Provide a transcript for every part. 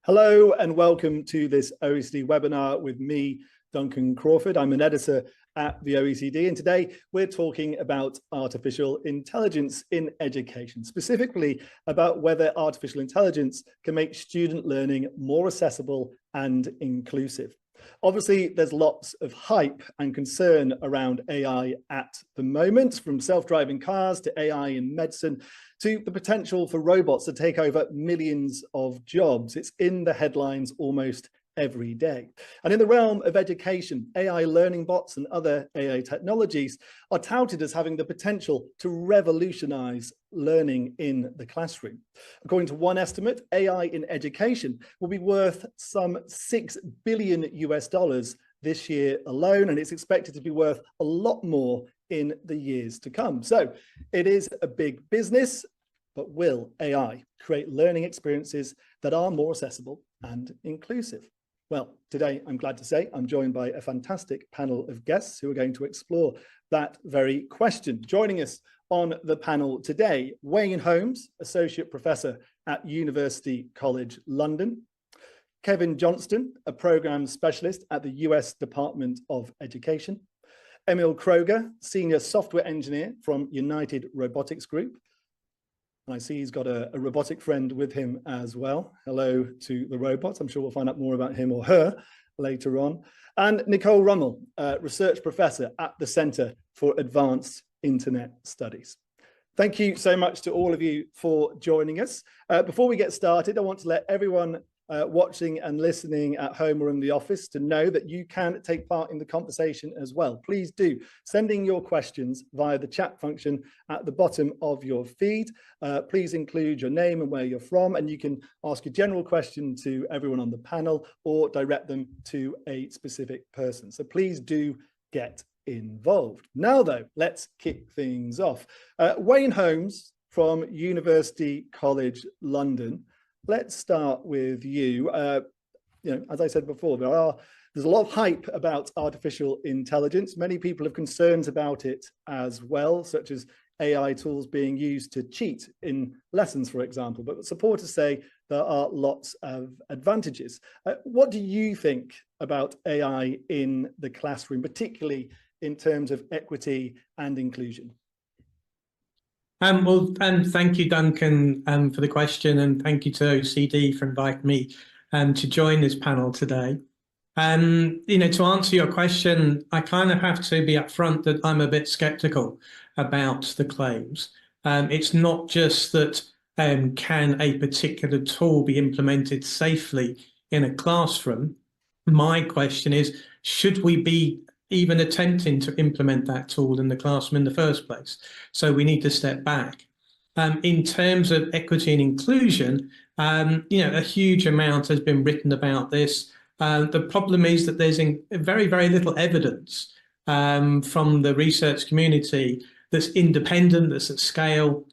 Hello and welcome to this OECD webinar with me, Duncan Crawford. I'm an editor at the OECD, and today we're talking about artificial intelligence in education, specifically about whether artificial intelligence can make student learning more accessible and inclusive. Obviously, there's lots of hype and concern around AI at the moment, from self-driving cars to AI in medicine, to the potential for robots to take over millions of jobs. It's in the headlines almost every day. And in the realm of education, AI learning bots and other AI technologies are touted as having the potential to revolutionize learning in the classroom. According to one estimate, AI in education will be worth some $6 billion this year alone, and it's expected to be worth a lot more in the years to come. So it is a big business, but will AI create learning experiences that are more accessible and inclusive? Well, today I'm glad to say I'm joined by a fantastic panel of guests who are going to explore that very question. Joining us on the panel today, Wayne Holmes, Associate Professor at University College London; Kevin Johnston, a Programme Specialist at the US Department of Education; Emil Kroger, Senior Software Engineer from United Robotics Group. And I see he's got a robotic friend with him as well. Hello to the robots. I'm sure we'll find out more about him or her later on. And Nicole Rummel, Research Professor at the Centre for Advanced Internet Studies. Thank you so much to all of you for joining us. Before we get started, I want to let everyone watching and listening at home or in the office to know that you can take part in the conversation as well. Please do, sending your questions via the chat function at the bottom of your feed. Please include your name and where you're from, and you can ask a general question to everyone on the panel or direct them to a specific person. So please do get involved. Now though, let's kick things off. Wayne Holmes from University College London. Let's start with you. As I said before, there's a lot of hype about artificial intelligence. Many people have concerns about it as well, such as AI tools being used to cheat in lessons, for example. But supporters say there are lots of advantages. What do you think about AI in the classroom, particularly in terms of equity and inclusion? And thank you, Duncan, for the question, and thank you to OECD for inviting me to join this panel today. To answer your question, I kind of have to be upfront that I'm a bit skeptical about the claims. It's not just that can a particular tool be implemented safely in a classroom. My question is, should we be even attempting to implement that tool in the classroom in the first place? So we need to step back. In terms of equity and inclusion, a huge amount has been written about this. The problem is that there's very, very little evidence from the research community that's independent, that's at scale,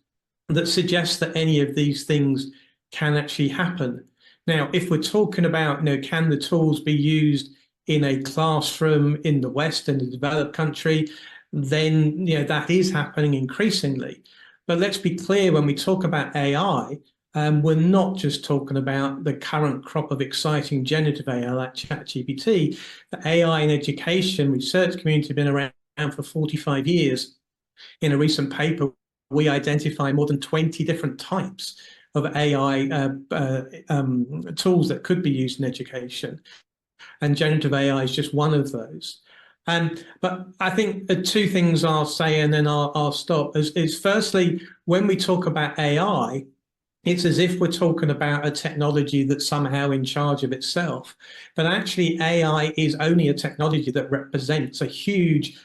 that suggests that any of these things can actually happen. Now, if we're talking about, can the tools be used in a classroom in the West, in the developed country, then that is happening increasingly. But let's be clear, when we talk about AI, we're not just talking about the current crop of exciting generative AI like ChatGPT. The AI in education research community have been around for 45 years. In a recent paper, we identify more than 20 different types of AI tools that could be used in education. And generative AI is just one of those. But I think the two things I'll say, and then I'll stop, is firstly, when we talk about AI, it's as if we're talking about a technology that's somehow in charge of itself. But actually, AI is only a technology that represents a huge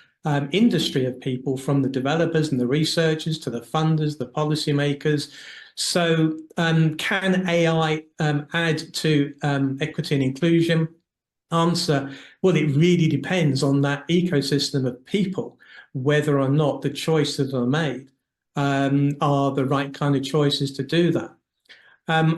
industry of people, from the developers and the researchers to the funders, the policymakers. So can AI add to equity and inclusion? Answer, well, it really depends on that ecosystem of people, whether or not the choices that are made are the right kind of choices to do that.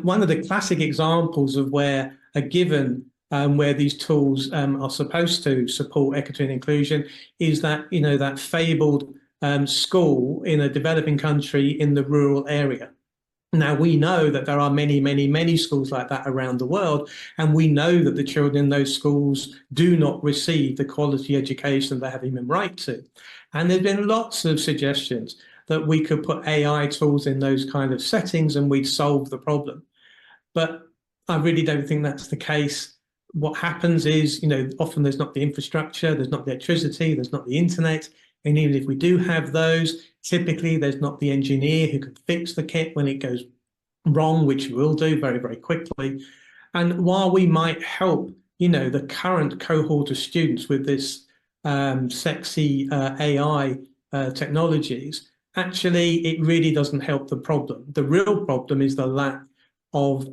One of the classic examples of where a given where these tools are supposed to support equity and inclusion is that, that fabled school in a developing country in the rural area. Now, we know that there are many, many, many schools like that around the world, and we know that the children in those schools do not receive the quality education they have a human right to. And there's been lots of suggestions that we could put AI tools in those kind of settings and we'd solve the problem. But I really don't think that's the case. What happens is, often there's not the infrastructure, there's not the electricity, there's not the internet. And even if we do have those, typically there's not the engineer who can fix the kit when it goes wrong, which we will do very, very quickly. And while we might help, the current cohort of students with this sexy AI technologies, actually, it really doesn't help the problem. The real problem is the lack of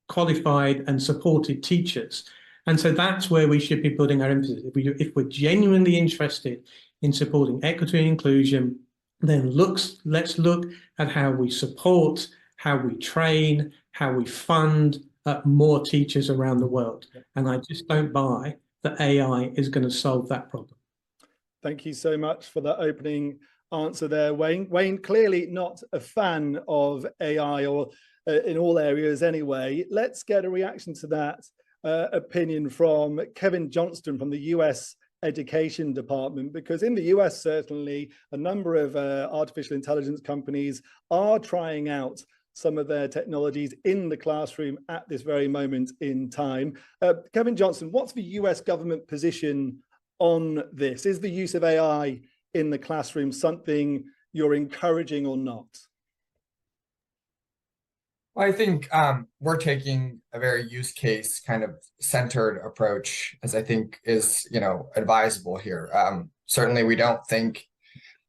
qualified and supported teachers. And so that's where we should be putting our emphasis. If we're genuinely interested in supporting equity and inclusion, then let's look at how we support, how we train, how we fund more teachers around the world. And I just don't buy that AI is going to solve that problem. Thank you so much for that opening answer there, Wayne. Wayne, clearly not a fan of AI, or in all areas anyway. Let's get a reaction to that opinion from Kevin Johnston from the US Education Department, because in the US, certainly a number of artificial intelligence companies are trying out some of their technologies in the classroom at this very moment in time. Kevin Johnston, what's the US government position on this? Is the use of AI in the classroom something you're encouraging or not? Well, I think we're taking a very use case kind of centered approach, as I think is, advisable here. Certainly, we don't think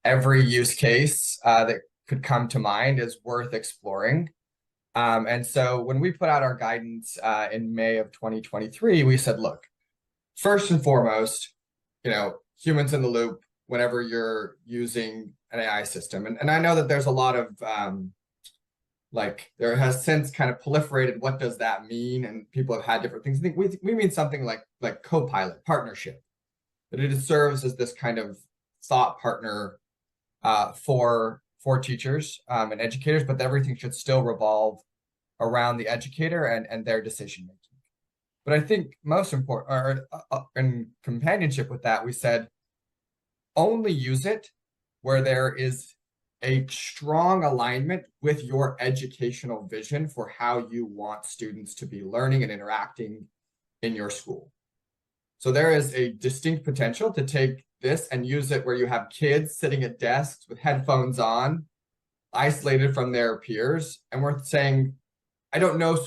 every use case that could come to mind is worth exploring. And so when we put out our guidance in May of 2023, we said, look, first and foremost, humans in the loop whenever you're using an AI system. And I know that there's a lot of there has since kind of proliferated, what does that mean? And people have had different things. I think we mean something like co-pilot, partnership, that it serves as this kind of thought partner for teachers and educators, but everything should still revolve around the educator and their decision making. But I think most important, or in companionship with that, we said only use it where there is a strong alignment with your educational vision for how you want students to be learning and interacting in your school. So there is a distinct potential to take this and use it where you have kids sitting at desks with headphones on, isolated from their peers. And we're saying, I don't know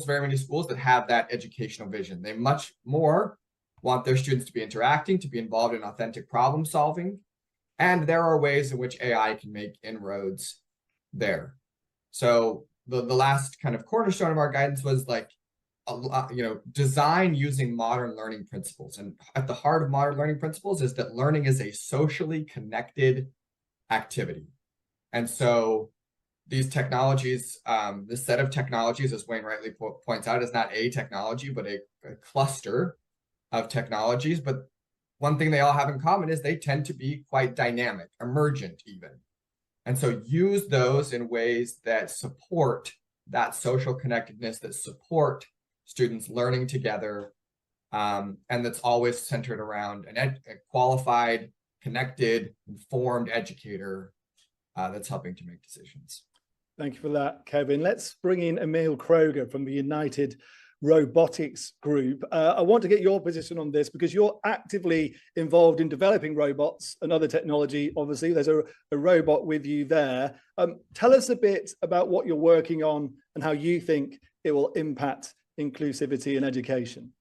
very many schools that have that educational vision. They much more want their students to be interacting, to be involved in authentic problem solving. And there are ways in which AI can make inroads there. So the last kind of cornerstone of our guidance was design using modern learning principles. And at the heart of modern learning principles is that learning is a socially connected activity. And so these technologies, this set of technologies, as Wayne rightly points out, is not a technology, but a cluster of technologies. But one thing they all have in common is they tend to be quite dynamic, emergent even. And so use those in ways that support that social connectedness, that support students learning together, and that's always centered around a qualified, connected, informed educator that's helping to make decisions. Thank you for that, Kevin. Let's bring in Emil Kroger from the United Robotics Group. I want to get your position on this because you're actively involved in developing robots and other technology. Obviously, there's a robot with you there. Tell us a bit about what you're working on and how you think it will impact inclusivity in education.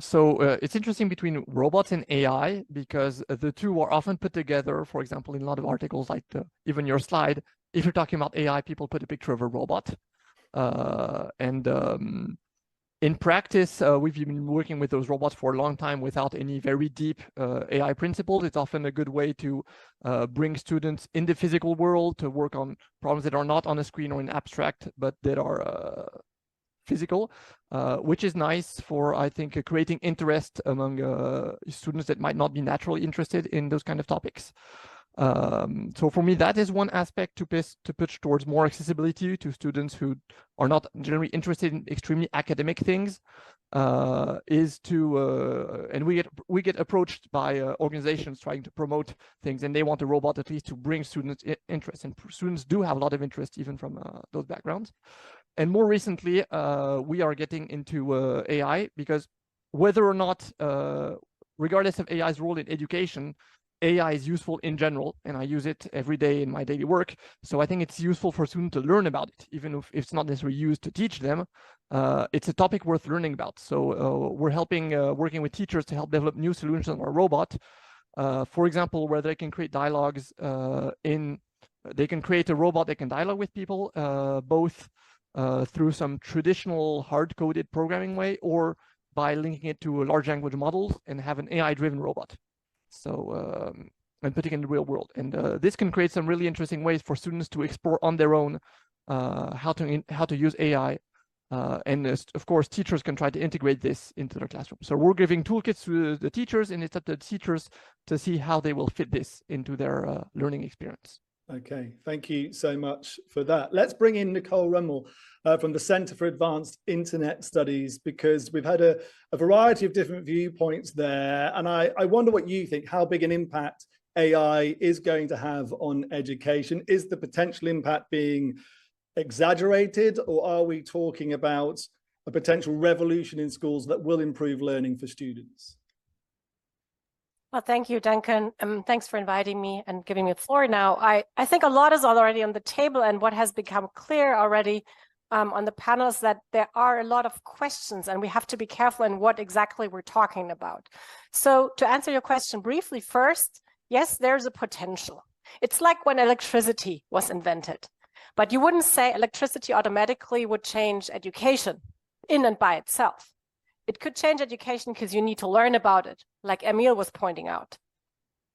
So it's interesting between robots and AI because the two are often put together. For example, in a lot of articles, like even your slide, if you're talking about AI, people put a picture of a robot. In practice, we've been working with those robots for a long time without any very deep AI principles. It's often a good way to bring students in the physical world to work on problems that are not on a screen or in abstract, but that are physical, which is nice for, I think, creating interest among students that might not be naturally interested in those kind of topics. So for me, that is one aspect to push towards more accessibility to students who are not generally interested in extremely academic things. And we get approached by organizations trying to promote things, and they want a robot at least to bring students interest, and students do have a lot of interest even from those backgrounds. And more recently, we are getting into AI, because whether or not, regardless of AI's role in education, AI is useful in general, and I use it every day in my daily work. So I think it's useful for students to learn about it, even if it's not necessarily used to teach them. It's a topic worth learning about. So we're working with teachers to help develop new solutions on our robot. For example, where they can create dialogues they can create a robot that can dialogue with people, both through some traditional hard-coded programming way, or by linking it to large language models and have an AI-driven robot. So, and putting it in the real world. And this can create some really interesting ways for students to explore on their own how to use AI. And of course, teachers can try to integrate this into their classroom. So we're giving toolkits to the teachers, and it's up to the teachers to see how they will fit this into their learning experience. Okay, thank you so much for that. Let's bring in Nicole Rummel from the Center for Advanced Internet Studies, because we've had a variety of different viewpoints there. And I wonder what you think, how big an impact AI is going to have on education. Is the potential impact being exaggerated, or are we talking about a potential revolution in schools that will improve learning for students? Well, thank you, Duncan. Thanks for inviting me and giving me the floor now. I think a lot is already on the table, and what has become clear already on the panel is that there are a lot of questions, and we have to be careful in what exactly we're talking about. So to answer your question briefly first, yes, there's a potential. It's like when electricity was invented, but you wouldn't say electricity automatically would change education in and by itself. It could change education because you need to learn about it, like Emil was pointing out.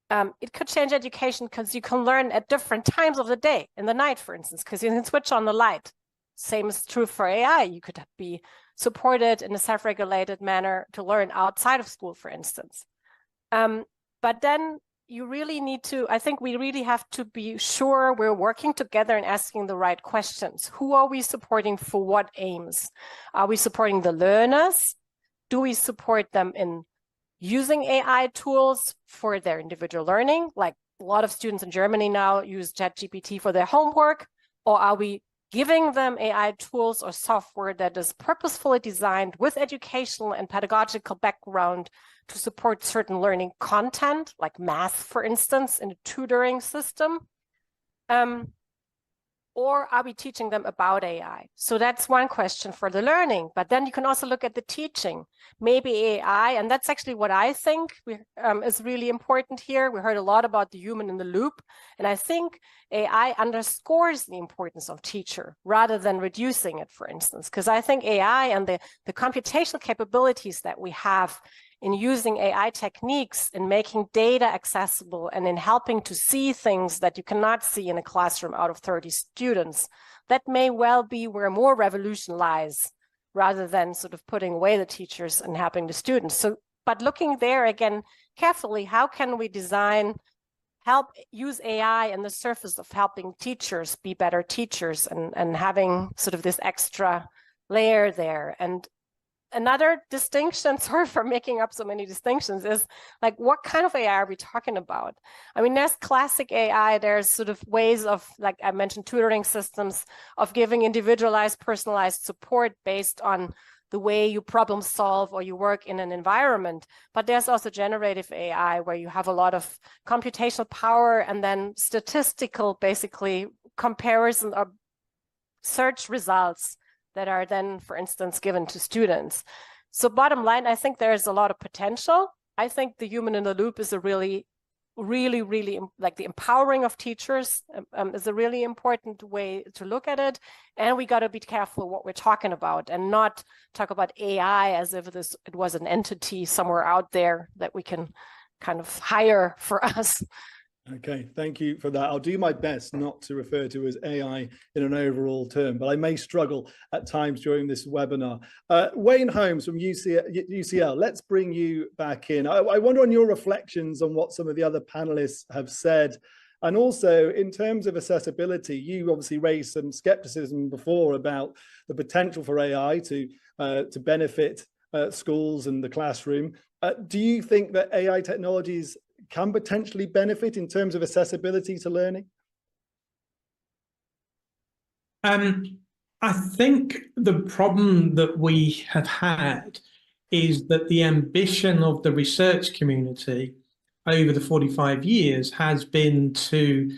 It could change education because you can learn at different times of the day, in the night, for instance, because you can switch on the light. Same is true for AI. You could be supported in a self-regulated manner to learn outside of school, for instance. But then you really need to, I think we really have to be sure we're working together and asking the right questions. Who are we supporting for what aims? Are we supporting the learners? Do we support them in using AI tools for their individual learning? Like a lot of students in Germany now use ChatGPT for their homework. Or are we giving them AI tools or software that is purposefully designed with educational and pedagogical background to support certain learning content, like math, for instance, in a tutoring system? Or are we teaching them about AI? So that's one question for the learning, but then you can also look at the teaching. Maybe AI, and that's actually what I think is really important here. We heard a lot about the human in the loop, and I think AI underscores the importance of teacher rather than reducing it, for instance, because I think AI and the computational capabilities that we have in using AI techniques in making data accessible and in helping to see things that you cannot see in a classroom out of 30 students, that may well be where more revolution lies rather than sort of putting away the teachers and helping the students. So, but looking there again carefully, how can we use AI in the surface of helping teachers be better teachers and having sort of this extra layer there? And another distinction, sorry for making up so many distinctions, is like, what kind of AI are we talking about? I mean, there's classic AI, there's sort of ways of, like I mentioned, tutoring systems, of giving individualized, personalized support based on the way you problem solve or you work in an environment. But there's also generative AI, where you have a lot of computational power and then statistical, basically, comparison of search results that are then, for instance, given to students. So bottom line, I think there's a lot of potential. I think the human in the loop is a really, like the empowering of teachers is a really important way to look at it. And we got to be careful what we're talking about and not talk about AI as if it was an entity somewhere out there that we can kind of hire for us. Okay, thank you for that. I'll do my best not to refer to as AI in an overall term, but I may struggle at times during this webinar. Wayne Holmes from UCL, let's bring you back in. I wonder on your reflections on what some of the other panelists have said. And also in terms of accessibility, you obviously raised some skepticism before about the potential for AI to benefit schools and the classroom. Do you think that AI technologies can potentially benefit in terms of accessibility to learning? I think the problem that we have had is that the ambition of the research community over the 45 years has been to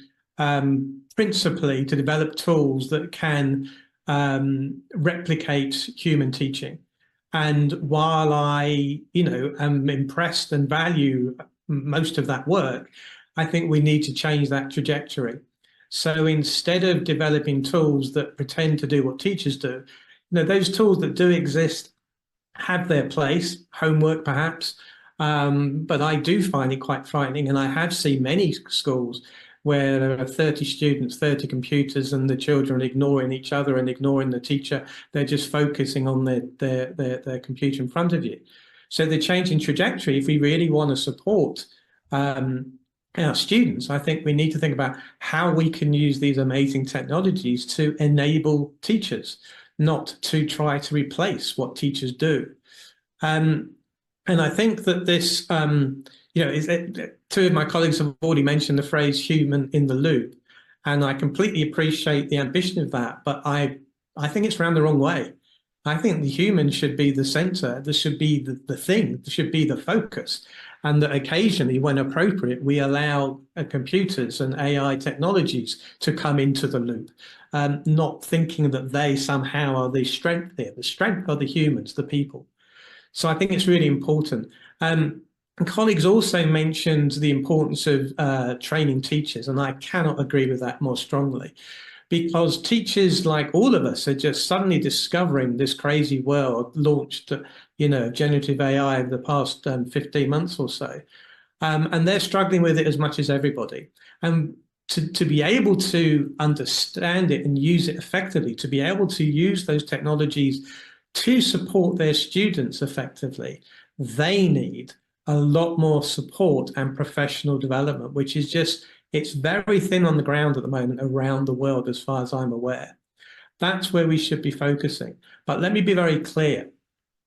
principally to develop tools that can replicate human teaching. And while I, am impressed and value most of that work, I think we need to change that trajectory. So instead of developing tools that pretend to do what teachers do, those tools that do exist have their place, homework perhaps, but I do find it quite frightening. And I have seen many schools where there are 30 students, 30 computers, and the children are ignoring each other and ignoring the teacher. They're just focusing on their computer in front of you. So the change in trajectory, if we really want to support our students, I think we need to think about how we can use these amazing technologies to enable teachers, not to try to replace what teachers do. And I think that this, two of my colleagues have already mentioned the phrase human in the loop, and I completely appreciate the ambition of that, but I think it's around the wrong way. I think the human should be the center. This should be the thing. This should be the focus. And that occasionally, when appropriate, we allow computers and AI technologies to come into the loop, not thinking that they somehow are the strength here. The strength are the humans, the people. So I think it's really important. And colleagues also mentioned the importance of training teachers, and I cannot agree with that more strongly. Because teachers, like all of us, are just suddenly discovering this crazy world launched, generative AI over the past 15 months or so. And they're struggling with it as much as everybody. And to be able to understand it and use it effectively, to be able to use those technologies to support their students effectively, they need a lot more support and professional development, which is just, it's very thin on the ground at the moment around the world, as far as I'm aware. That's where we should be focusing. But let me be very clear.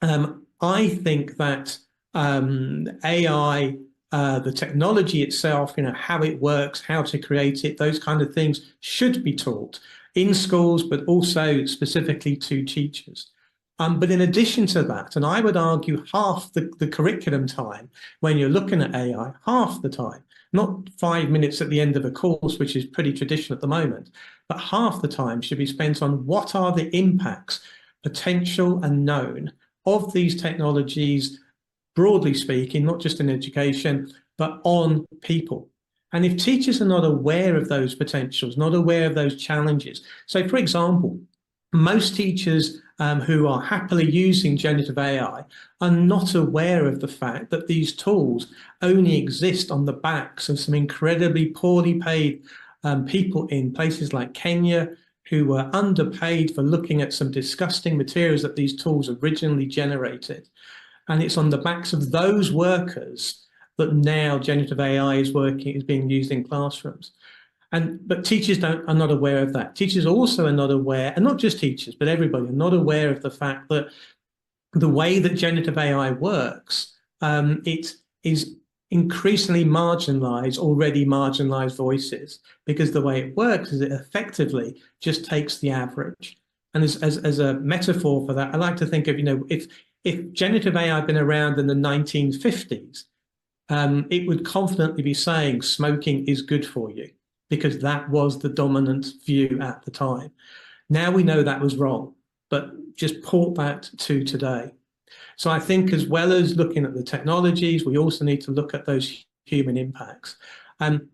I think that AI, the technology itself, how it works, how to create it, those kind of things should be taught in schools, but also specifically to teachers. But in addition to that, and I would argue half the curriculum time when you're looking at AI, half the time, not 5 minutes at the end of a course, which is pretty traditional at the moment, but half the time should be spent on what are the impacts, potential and known, of these technologies, broadly speaking, not just in education, but on people. And if teachers are not aware of those potentials, not aware of those challenges, so for example, most teachers who are happily using generative AI are not aware of the fact that these tools only exist on the backs of some incredibly poorly paid people in places like Kenya who were underpaid for looking at some disgusting materials that these tools originally generated. And it's on the backs of those workers that now generative AI is being used in classrooms. But teachers are not aware of that. Teachers also are not aware, and not just teachers, but everybody are not aware of the fact that the way that generative AI works, it is increasingly already marginalized voices, because the way it works is it effectively just takes the average. And as a metaphor for that, I like to think of, if generative AI had been around in the 1950s, it would confidently be saying smoking is good for you, because that was the dominant view at the time. Now we know that was wrong, but just port that to today. So I think as well as looking at the technologies, we also need to look at those human impacts. And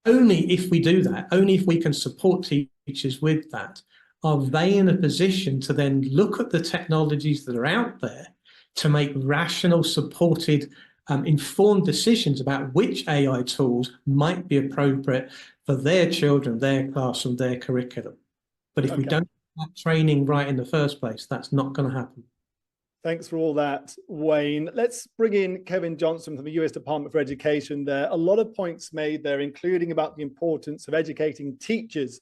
only if we do that, only if we can support teachers with that, are they in a position to then look at the technologies that are out there to make rational, supported, informed decisions about which AI tools might be appropriate for their children, their classroom, their curriculum. But if we don't have that training right in the first place, that's not going to happen. Thanks for all that, Wayne. Let's bring in Kevin Johnson from the US Department for Education there. A lot of points made there, including about the importance of educating teachers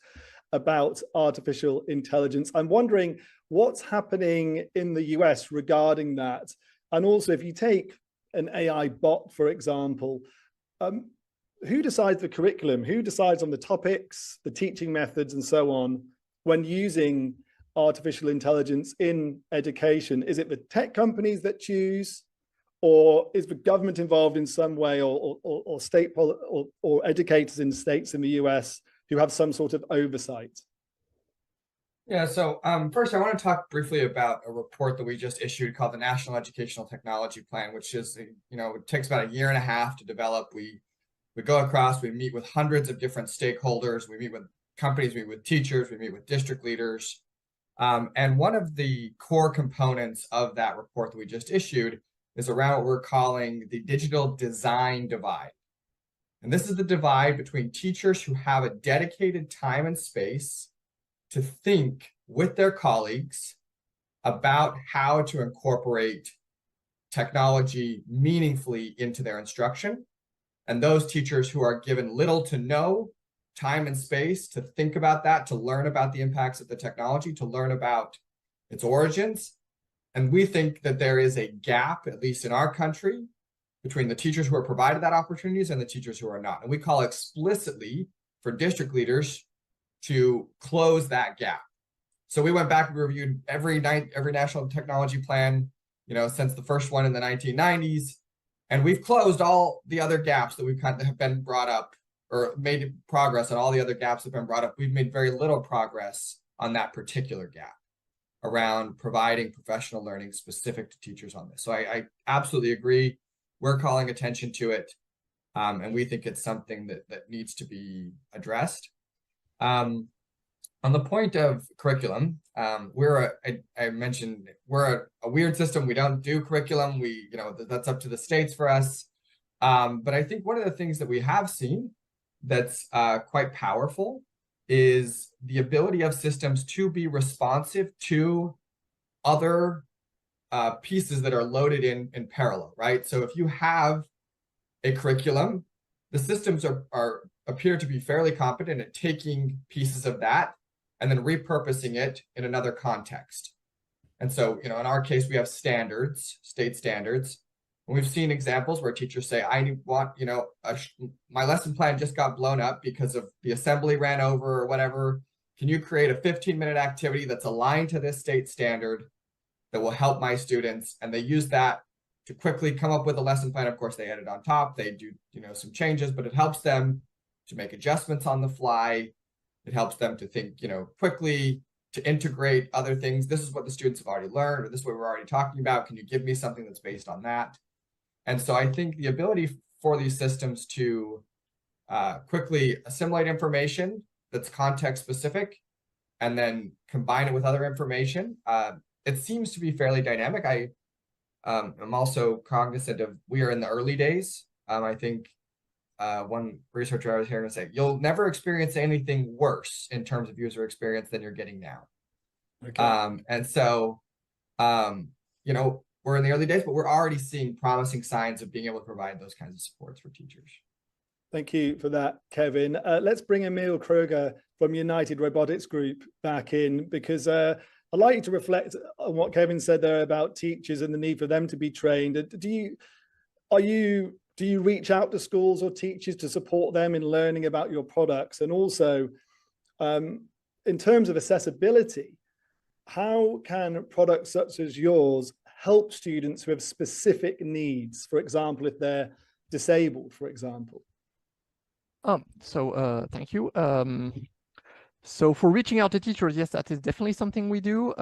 about artificial intelligence. I'm wondering what's happening in the US regarding that. And also, if you take an AI bot, for example, who decides the curriculum? Who decides on the topics, the teaching methods, and so on when using artificial intelligence in education? Is it the tech companies that choose, or is the government involved in some way, or state or educators in states in the US who have some sort of oversight? Yeah, so first I want to talk briefly about a report that we just issued called the National Educational Technology Plan, which is, it takes about 1.5 years to develop. We go across, we meet with hundreds of different stakeholders, we meet with companies, we meet with teachers, we meet with district leaders. And one of the core components of that report that we just issued is around what we're calling the digital design divide. And this is the divide between teachers who have a dedicated time and space to think with their colleagues about how to incorporate technology meaningfully into their instruction, and those teachers who are given little to no time and space to think about that, to learn about the impacts of the technology, to learn about its origins. And we think that there is a gap, at least in our country, between the teachers who are provided that opportunities and the teachers who are not. And we call explicitly for district leaders to close that gap. So we went back and reviewed every national technology plan, since the first one in the 1990s, and we've closed all the other gaps that we've kind of have been brought up, or made progress on all the other gaps that have been brought up. We've made very little progress on that particular gap around providing professional learning specific to teachers on this. So I absolutely agree. We're calling attention to it, and we think it's something that needs to be addressed. On the point of curriculum, I mentioned we're a weird system. We don't do curriculum. That's up to the states for us. But I think one of the things that we have seen that's quite powerful is the ability of systems to be responsive to other pieces that are loaded in parallel, right? So if you have a curriculum, the systems appear to be fairly competent at taking pieces of that and then repurposing it in another context. And so, in our case, we have standards, state standards. And we've seen examples where teachers say, I want, my lesson plan just got blown up because of the assembly ran over or whatever. Can you create a 15-minute activity that's aligned to this state standard that will help my students? And they use that to quickly come up with a lesson plan. Of course, they edit on top, they do, some changes, but it helps them to make adjustments on the fly. It helps them to think, quickly, to integrate other things. This is what the students have already learned, or this is what we're already talking about. Can you give me something that's based on that? And so I think the ability for these systems to quickly assimilate information that's context specific and then combine it with other information, it seems to be fairly dynamic. I'm also cognizant of we are in the early days. I think one researcher I was hearing say, you'll never experience anything worse in terms of user experience than you're getting now. Okay. And so, we're in the early days, but we're already seeing promising signs of being able to provide those kinds of supports for teachers. Thank you for that, Kevin. Let's bring Emil Kroger from United Robotics Group back in, because I'd like you to reflect on what Kevin said there about teachers and the need for them to be trained. Do you reach out to schools or teachers to support them in learning about your products? And also, in terms of accessibility, how can products such as yours help students who have specific needs? For example, if they're disabled, for example. Thank you. So for reaching out to teachers, yes, that is definitely something we do.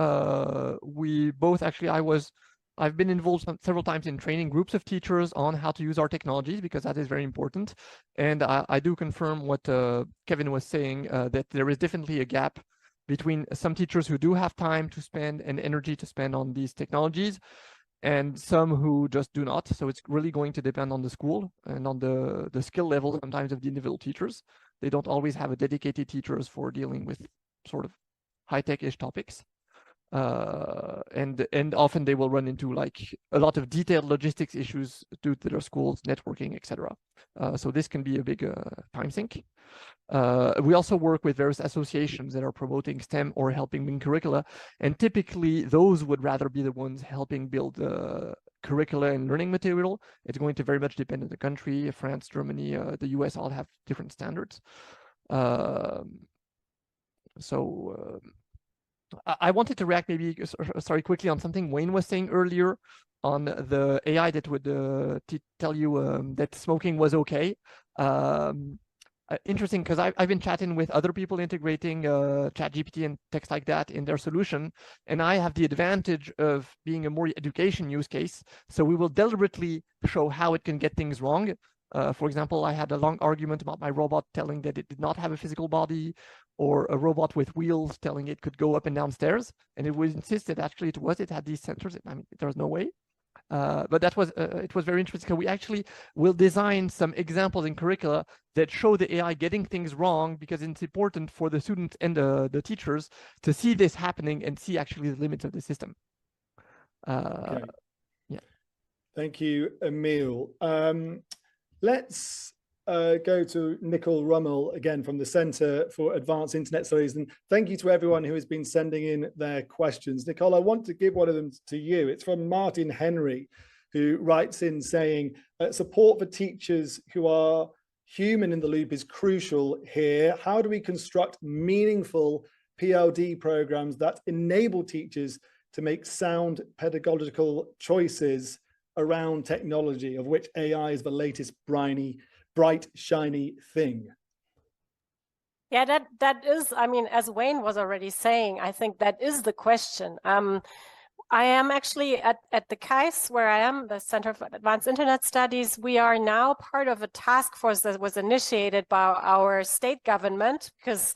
We both actually, I've been involved several times in training groups of teachers on how to use our technologies, because that is very important. And I do confirm what Kevin was saying, that there is definitely a gap between some teachers who do have time to spend and energy to spend on these technologies and some who just do not. So it's really going to depend on the school and on the skill level sometimes of the individual teachers. They don't always have a dedicated teachers for dealing with sort of high-tech-ish topics. And often they will run into like a lot of detailed logistics issues due to their schools, networking, etc. So this can be a big time sink. We also work with various associations that are promoting STEM or helping in curricula, and typically those would rather be the ones helping build curricula and learning material. It's going to very much depend on the country. France, Germany, the US all have different standards. I wanted to react maybe, sorry, quickly on something Wayne was saying earlier on the AI that would tell you that smoking was okay. Interesting, because I've been chatting with other people integrating ChatGPT and text like that in their solution, and I have the advantage of being a more education use case. So we will deliberately show how it can get things wrong. For example, I had a long argument about my robot telling that it did not have a physical body, or a robot with wheels telling it could go up and down stairs, and it would insist that actually it had these sensors. I mean, there's no way. But that was it was very interesting. So we actually will design some examples in curricula that show the AI getting things wrong, because it's important for the students and the teachers to see this happening and see actually the limits of the system. Okay. Yeah. Thank you, Emil. Let's go to Nicole Rummel again from the Center for Advanced Internet Studies. And thank you to everyone who has been sending in their questions. Nicole, I want to give one of them to you. It's from Martin Henry, who writes in saying, support for teachers who are human in the loop is crucial here. How do we construct meaningful PLD programs that enable teachers to make sound pedagogical choices around technology, of which AI is the latest bright, shiny thing? Yeah, that is, I mean, as Wayne was already saying, I think that is the question. I am actually at the KAIS, where I am, the Center for Advanced Internet Studies. We are now part of a task force that was initiated by our state government, because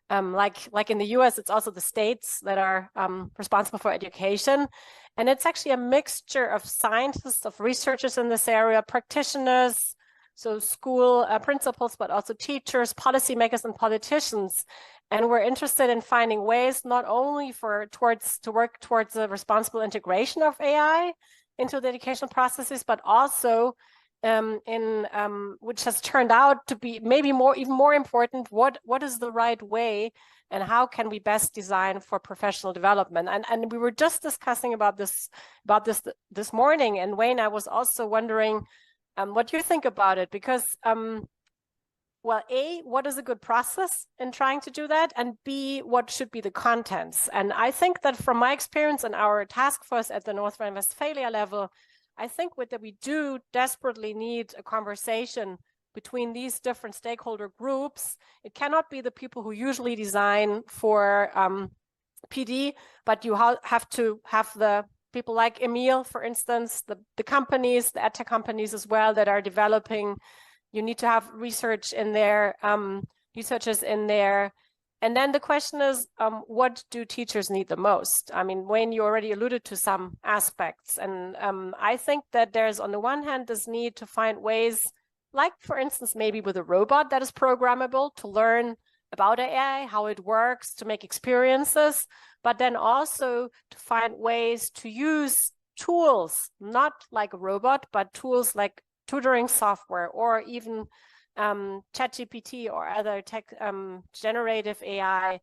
like in the US, it's also the states that are responsible for education. And it's actually a mixture of scientists, of researchers in this area, practitioners, so school principals, but also teachers, policymakers, and politicians. And we're interested in finding ways not only to work towards the responsible integration of AI into the educational processes, but also which has turned out to be maybe even more important, what is the right way and how can we best design for professional development? And we were just discussing about this morning. And Wayne, I was also wondering what you think about it, because well, A, what is a good process in trying to do that? And B, what should be the contents? And I think that from my experience in our task force at the North Rhine-Westphalia level, I think that we do desperately need a conversation between these different stakeholder groups. It cannot be the people who usually design for PD, but you have to have the people like Emil, for instance, the companies, the edtech companies as well that are developing. You need to have research in there, researchers in there. And then the question is, what do teachers need the most? I mean, Wayne, you already alluded to some aspects. And I think that there's, on the one hand, this need to find ways, like, for instance, maybe with a robot that is programmable to learn about AI, how it works, to make experiences, but then also to find ways to use tools, not like a robot, but tools like tutoring software, or even ChatGPT or other generative AI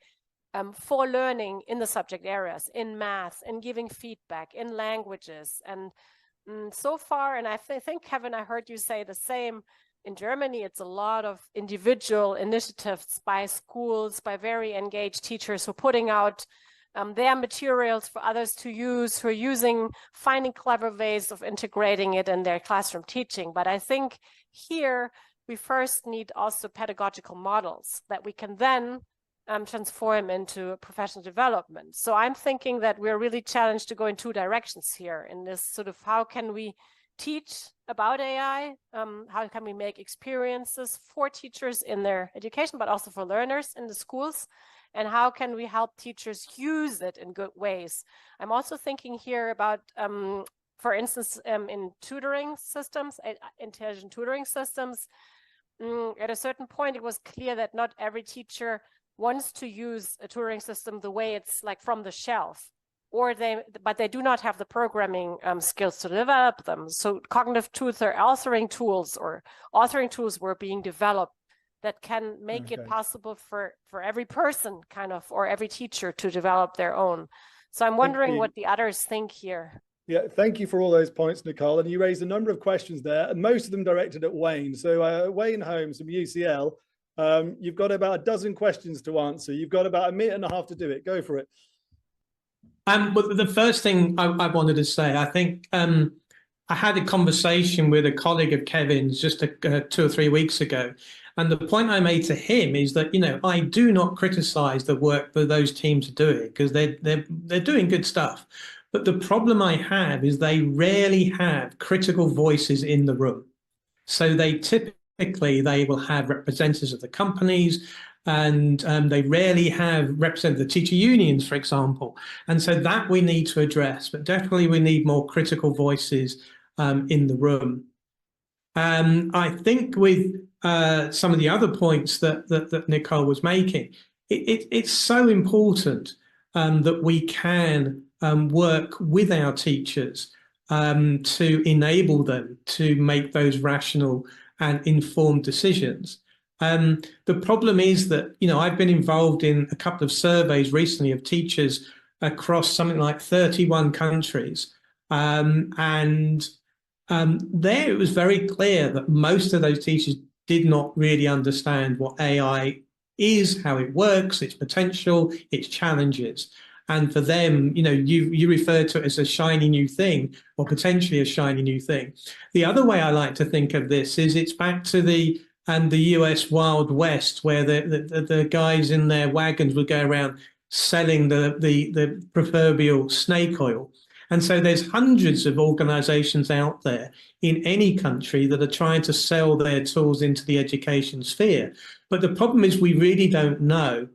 for learning in the subject areas, in math, in giving feedback, in languages. And so far, and I think, Kevin, I heard you say the same, in Germany, it's a lot of individual initiatives by schools, by very engaged teachers who are putting out their materials for others to use, who are finding clever ways of integrating it in their classroom teaching. But I think here we first need also pedagogical models that we can then transform into professional development. So I'm thinking that we're really challenged to go in two directions here, in this sort of, how can we teach about AI? How can we make experiences for teachers in their education, but also for learners in the schools? And how can we help teachers use it in good ways? I'm also thinking here about, for instance, in tutoring systems, intelligent tutoring systems. At a certain point, it was clear that not every teacher wants to use a tutoring system the way it's like from the shelf. but they do not have the programming skills to develop them. So cognitive tools or authoring tools were being developed that can make it possible for every person kind of, or every teacher to develop their own. So I'm wondering what the others think here. Yeah, thank you for all those points, Nicole. And you raised a number of questions there, and most of them directed at Wayne. So Wayne Holmes from UCL, you've got about a dozen questions to answer. You've got about a minute and a half to do it. Go for it. But the first thing I wanted to say, I think I had a conversation with a colleague of Kevin's just 2 or 3 weeks ago. And the point I made to him is that, I do not criticize the work that those teams are doing, because they're doing good stuff. But the problem I have is they rarely have critical voices in the room. So they will have representatives of the companies, and they rarely have representatives of the teacher unions, for example. And so that we need to address, but definitely we need more critical voices in the room. I think with some of the other points that Nicole was making, it's so important that we can work with our teachers to enable them to make those rational and informed decisions. The problem is that, I've been involved in a couple of surveys recently of teachers across something like 31 countries. There it was very clear that most of those teachers did not really understand what AI is, how it works, its potential, its challenges. And for them, you refer to it as a shiny new thing, or potentially a shiny new thing. The other way I like to think of this is it's back to the US Wild West, where the guys in their wagons would go around selling the proverbial snake oil. And so there's hundreds of organizations out there in any country that are trying to sell their tools into the education sphere. But the problem is we really don't know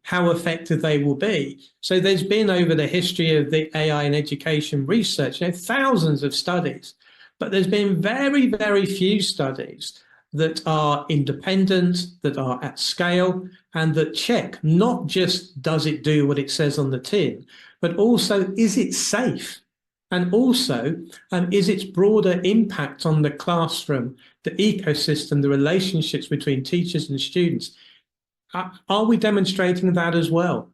how effective they will be. So there's been, over the history of the AI in education research, thousands of studies, but there's been very, very few studies that are independent, that are at scale, and that check not just does it do what it says on the tin, but also is it safe? And also, is its broader impact on the classroom, the ecosystem, the relationships between teachers and students, are we demonstrating that as well?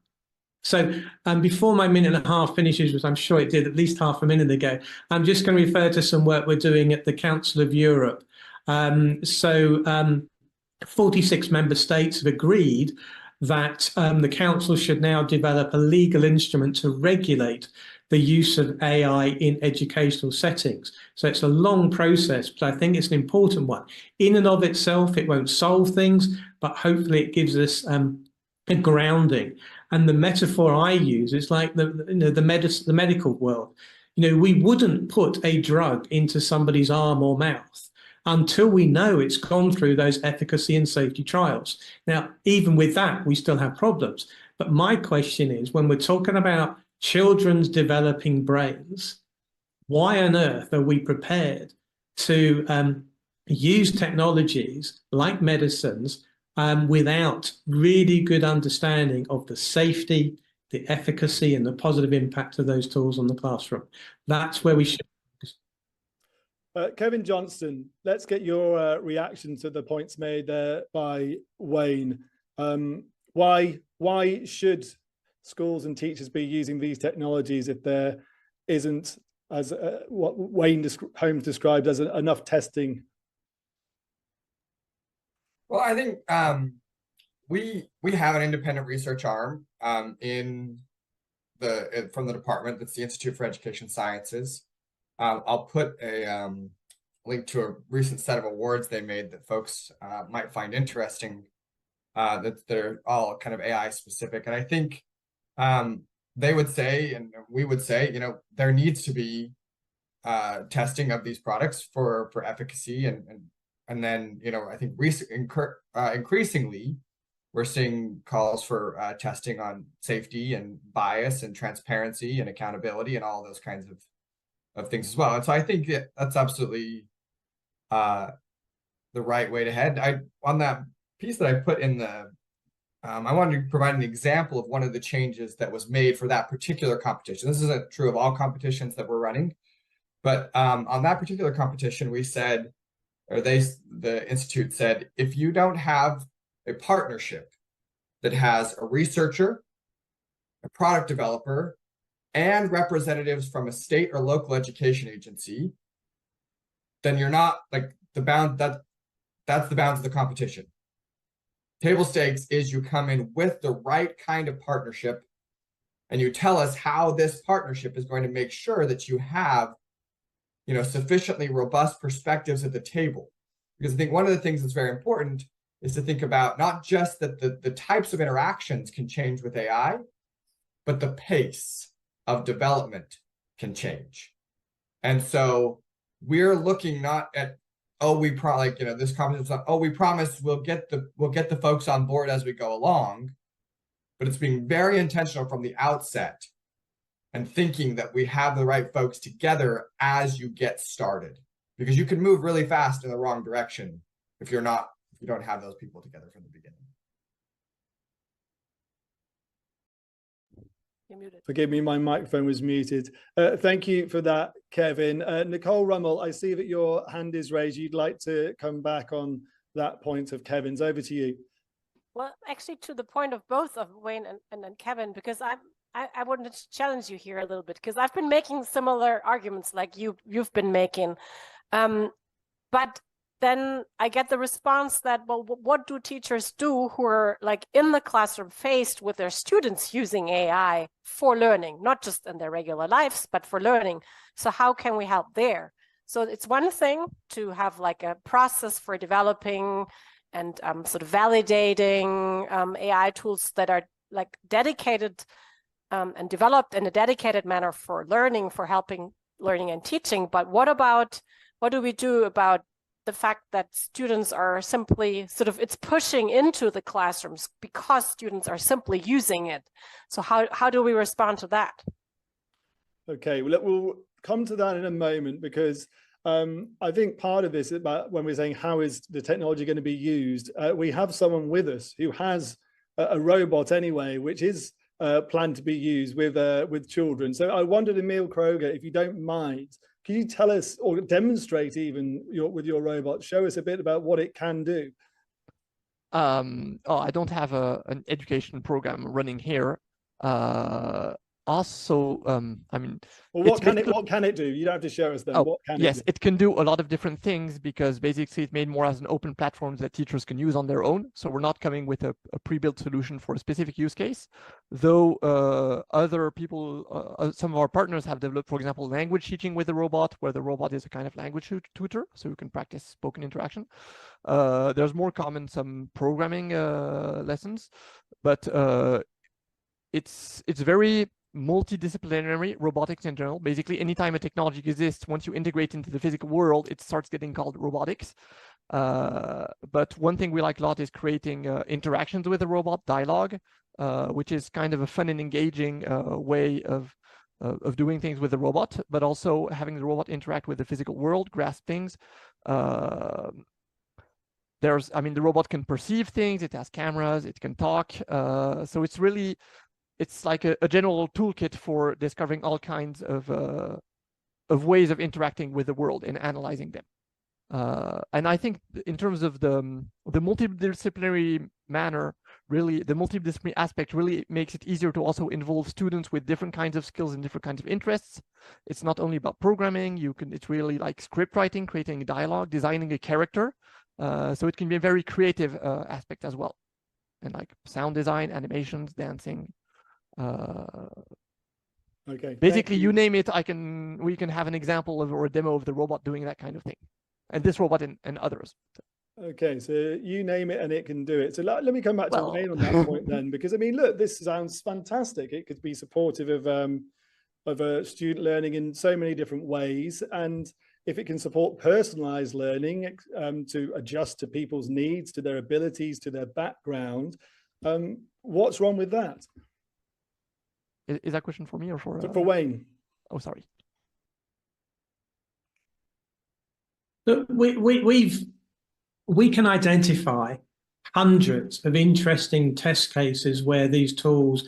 So before my minute and a half finishes, which I'm sure it did at least half a minute ago, I'm just going to refer to some work we're doing at the Council of Europe. 46 member states have agreed that the Council should now develop a legal instrument to regulate the use of AI in educational settings. So it's a long process, but I think it's an important one. In and of itself, it won't solve things, but hopefully it gives us a grounding. And the metaphor I use is like the medical world. We wouldn't put a drug into somebody's arm or mouth until we know it's gone through those efficacy and safety trials. Now, even with that, we still have problems. But my question is, when we're talking about children's developing brains, why on earth are we prepared to use technologies like medicines without really good understanding of the safety, the efficacy, and the positive impact of those tools on the classroom? That's where we should. Kevin Johnston, let's get your reaction to the points made by Wayne. Why should schools and teachers be using these technologies if there isn't, as what Wayne Holmes described as enough testing? Well, I think we have an independent research arm from the department. That's the Institute for Education Sciences. I'll put a link to a recent set of awards they made that folks might find interesting, that they're all kind of AI specific. And I think they would say, and we would say, there needs to be testing of these products for efficacy. And then, I think increasingly, we're seeing calls for testing on safety and bias and transparency and accountability and all those kinds of things as well. And so I think that's absolutely the right way to head. On that piece that I put in the I wanted to provide an example of one of the changes that was made for that particular competition. This isn't true of all competitions that we're running, but on that particular competition, we said, or the Institute said, if you don't have a partnership that has a researcher, a product developer, and representatives from a state or local education agency, then you're not like that's the bounds of the competition. Table stakes is you come in with the right kind of partnership and you tell us how this partnership is going to make sure that you have, you know, sufficiently robust perspectives at the table. Because I think one of the things that's very important is to think about not just that the types of interactions can change with AI, but the pace of development can change. And so we're looking not at, oh, we probably, like, you know, this conversation, like, oh, we promise we'll get the folks on board as we go along, but it's being very intentional from the outset and thinking that we have the right folks together as you get started, because you can move really fast in the wrong direction if you don't have those people together from the beginning. You're muted. Forgive me, my microphone was muted. Thank you for that, Kevin. Nicole Rummel, I see that your hand is raised. You'd like to come back on that point of Kevin's. Over to you. Well, actually, to the point of both of Wayne and Kevin, because I wanted to challenge you here a little bit, because I've been making similar arguments like you've been making, but then I get the response that, well, what do teachers do who are like in the classroom faced with their students using AI for learning, not just in their regular lives, but for learning? So how can we help there? So it's one thing to have like a process for developing and sort of validating AI tools that are like dedicated and developed in a dedicated manner for learning, for helping learning and teaching. But what do we do about the fact that students are simply it's pushing into the classrooms because students are simply using it? So how do we respond to that? Okay, well, we'll come to that in a moment, because I think part of this is about when we're saying how is the technology going to be used, we have someone with us who has a robot anyway, which is planned to be used with children. So I wondered, Emil Kroger, if you don't mind, can you tell us or demonstrate even with your robot, show us a bit about what it can do? I don't have an education program running here. Also, I mean, well, what can it do? You don't have to show us then. Oh, what can yes, it do? It can do a lot of different things, because basically it's made more as an open platform that teachers can use on their own. So we're not coming with a pre-built solution for a specific use case, though other people, some of our partners have developed, for example, language teaching with the robot, where the robot is a kind of language tutor, so you can practice spoken interaction. There's more common some programming lessons, but it's very multidisciplinary, robotics in general. Basically, anytime a technology exists, once you integrate into the physical world, it starts getting called robotics. But one thing we like a lot is creating interactions with the robot, dialogue, which is kind of a fun and engaging way of doing things with the robot, but also having the robot interact with the physical world, grasp things. The robot can perceive things, it has cameras, it can talk. So it's like a general toolkit for discovering all kinds of ways of interacting with the world and analyzing them. And I think in terms of the multidisciplinary manner, really, the multidisciplinary aspect really makes it easier to also involve students with different kinds of skills and different kinds of interests. It's not only about programming, it's really like script writing, creating a dialogue, designing a character. So it can be a very creative aspect as well. And like sound design, animations, dancing. Okay. Basically, you name it, we can have an example or a demo of the robot doing that kind of thing, and this robot and others. Okay, so you name it and it can do it. So let me come back to Wayne on that point then, because I mean, look, this sounds fantastic. It could be supportive of student learning in so many different ways, and if it can support personalized learning to adjust to people's needs, to their abilities, to their background, what's wrong with that? Is that a question for me or for Wayne? Oh, sorry. Look, we can identify hundreds of interesting test cases where these tools,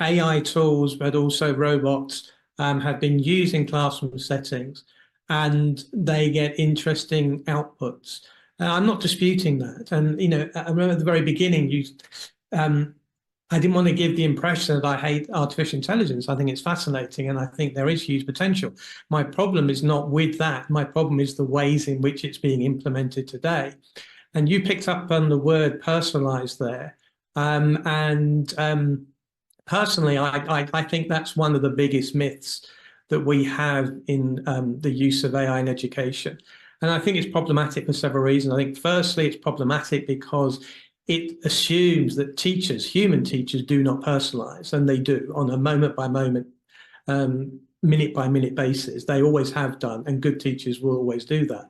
AI tools, but also robots, have been used in classroom settings, and they get interesting outputs. I'm not disputing that. And, you know, I remember at the very beginning, I didn't want to give the impression that I hate artificial intelligence. I think it's fascinating, and I think there is huge potential. My problem is not with that. My problem is the ways in which it's being implemented today. And you picked up on the word personalized there. Personally, I think that's one of the biggest myths that we have in the use of AI in education. And I think it's problematic for several reasons. I think firstly, it's problematic because it assumes that teachers, human teachers, do not personalize, and they do on a moment by moment, minute by minute basis. They always have done, and good teachers will always do that.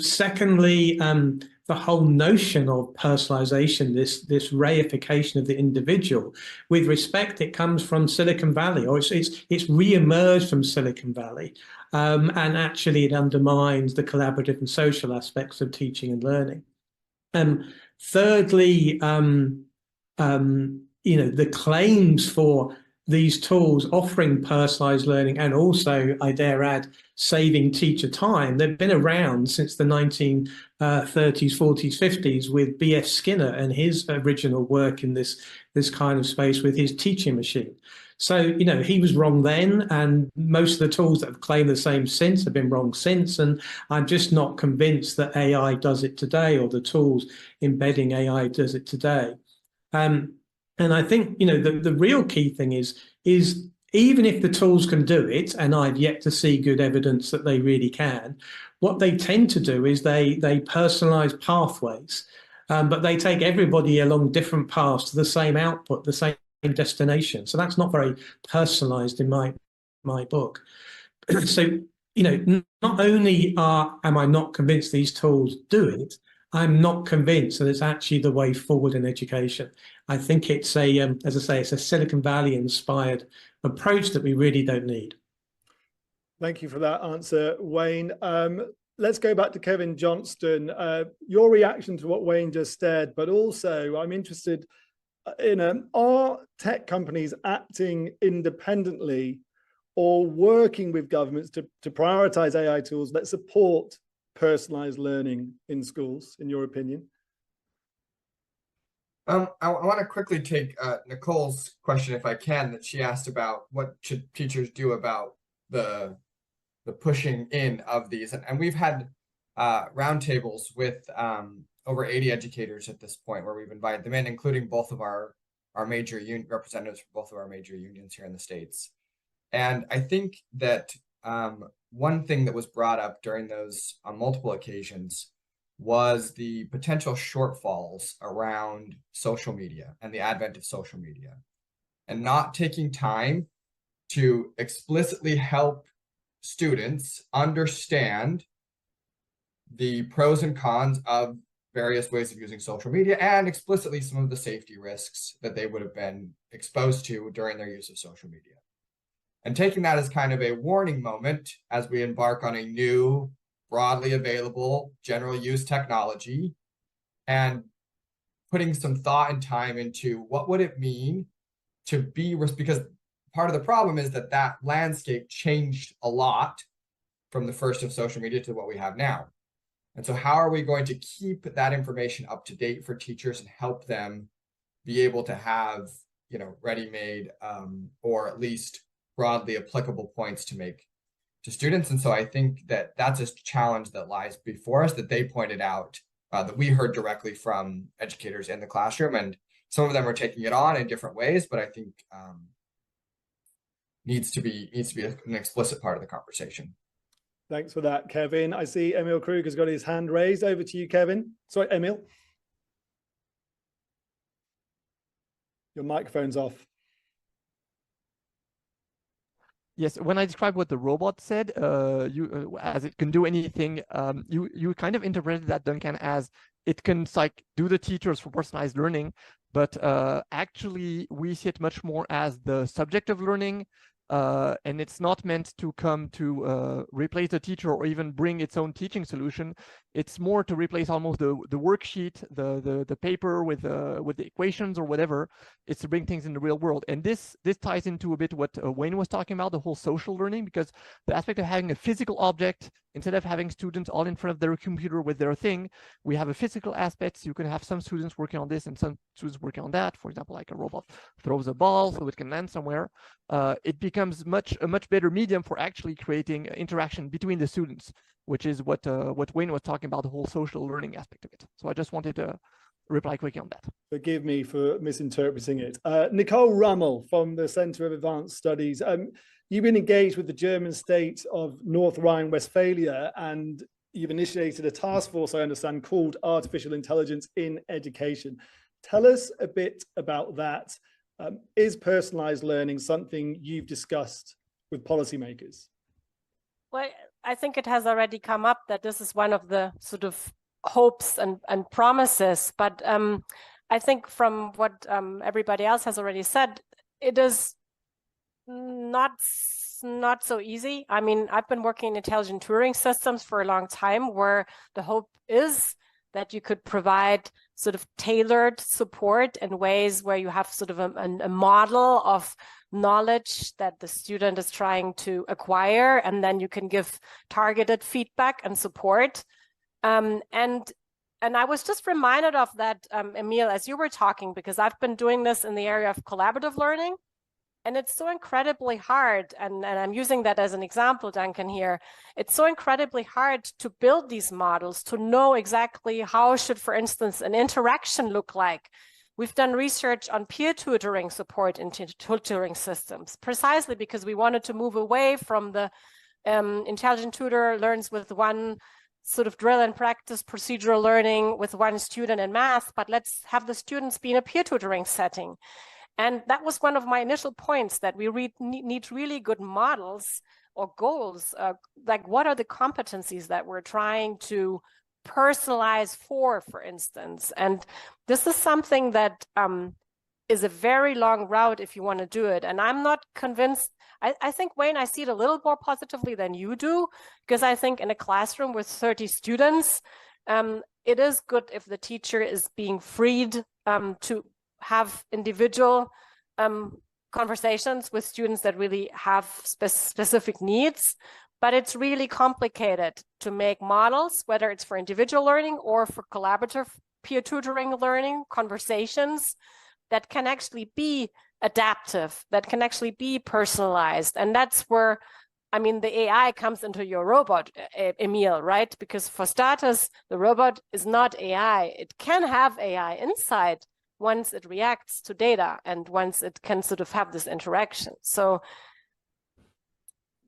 Secondly, the whole notion of personalization, this reification of the individual, with respect, it comes from Silicon Valley, or it's re-emerged from Silicon Valley, and actually it undermines the collaborative and social aspects of teaching and learning. Thirdly, you know, the claims for these tools offering personalized learning, and also, I dare add, saving teacher time, they've been around since the 1930s, 40s, 50s with B.F. Skinner and his original work in this kind of space with his teaching machine. So, you know, he was wrong then, and most of the tools that have claimed the same since have been wrong since, and I'm just not convinced that AI does it today, or the tools embedding AI does it today. And I think, you know, the real key thing is even if the tools can do it, and I've yet to see good evidence that they really can, what they tend to do is they personalize pathways, but they take everybody along different paths to the same output, the same destination. So that's not very personalized in my book. So, you know, not only am I not convinced these tools do it, I'm not convinced that it's actually the way forward in education. I think it's as I say, it's a Silicon Valley inspired approach that we really don't need. Thank you for that answer, Wayne. Let's go back to Kevin Johnston. Your reaction to what Wayne just said, but also I'm interested in are tech companies acting independently or working with governments to prioritize AI tools that support personalized learning in schools, in your opinion? I want to quickly take Nicole's question, if I can, that she asked about what should teachers do about the pushing in of these. And we've had roundtables with over 80 educators at this point, where we've invited them in, including both of our major representatives from both of our major unions here in the States. And I think that one thing that was brought up during those on multiple occasions was the potential shortfalls around social media and the advent of social media, and not taking time to explicitly help students understand the pros and cons of various ways of using social media, and explicitly some of the safety risks that they would have been exposed to during their use of social media. And taking that as kind of a warning moment as we embark on a new, broadly available, general use technology, and putting some thought and time into what would it mean to be, because part of the problem is that that landscape changed a lot from the first of social media to what we have now. And so how are we going to keep that information up to date for teachers and help them be able to have, you know, ready-made or at least broadly applicable points to make to students? And so I think that that's a challenge that lies before us, that they pointed out, that we heard directly from educators in the classroom, and some of them are taking it on in different ways, but I think needs to be an explicit part of the conversation. Thanks for that, Kevin. I see Emil Krug has got his hand raised. Over to you, Kevin. Sorry, Emil. Your microphone's off. Yes, when I described what the robot said, as it can do anything, you kind of interpreted that, Duncan, as it can like do the teachers for personalized learning, but actually we see it much more as the subject of learning, and it's not meant to come to replace the teacher or even bring its own teaching solution. It's more to replace almost the worksheet, the paper with the equations or whatever. It's to bring things in the real world. And this ties into a bit what Wayne was talking about, the whole social learning, because the aspect of having a physical object, instead of having students all in front of their computer with their thing, we have a physical aspect. So you can have some students working on this and some students working on that. For example, like a robot throws a ball so it can land somewhere. It becomes a much better medium for actually creating interaction between the students, which is what Wayne was talking about, the whole social learning aspect of it. So I just wanted to reply quickly on that. Forgive me for misinterpreting it. Nicole Rummel from the Center of Advanced Studies. You've been engaged with the German state of North Rhine-Westphalia, and you've initiated a task force, I understand, called Artificial Intelligence in Education. Tell us a bit about that. Is personalized learning something you've discussed with policymakers? Well, I think it has already come up that this is one of the sort of hopes and promises, but I think from what everybody else has already said, it is not so easy. I mean, I've been working in intelligent tutoring systems for a long time, where the hope is that you could provide sort of tailored support in ways where you have sort of a model of knowledge that the student is trying to acquire, and then you can give targeted feedback and support. And I was just reminded of that, Emil, as you were talking, because I've been doing this in the area of collaborative learning. And it's so incredibly hard, and I'm using that as an example, Duncan, here. It's so incredibly hard to build these models, to know exactly how should, for instance, an interaction look like. We've done research on peer tutoring support in tutoring systems, precisely because we wanted to move away from the intelligent tutor learns with one sort of drill and practice procedural learning with one student in math, but let's have the students be in a peer tutoring setting. And that was one of my initial points, that we need really good models or goals, like what are the competencies that we're trying to personalize for instance. And this is something that is a very long route if you want to do it. And I'm not convinced. I think, Wayne, I see it a little more positively than you do, because I think in a classroom with 30 students, it is good if the teacher is being freed to have individual conversations with students that really have specific needs. But it's really complicated to make models, whether it's for individual learning or for collaborative peer tutoring learning, conversations that can actually be adaptive, that can actually be personalized. And that's where, I mean, the AI comes into your robot, Emil, right? Because for starters, the robot is not AI. It can have AI inside once it reacts to data and once it can sort of have this interaction. So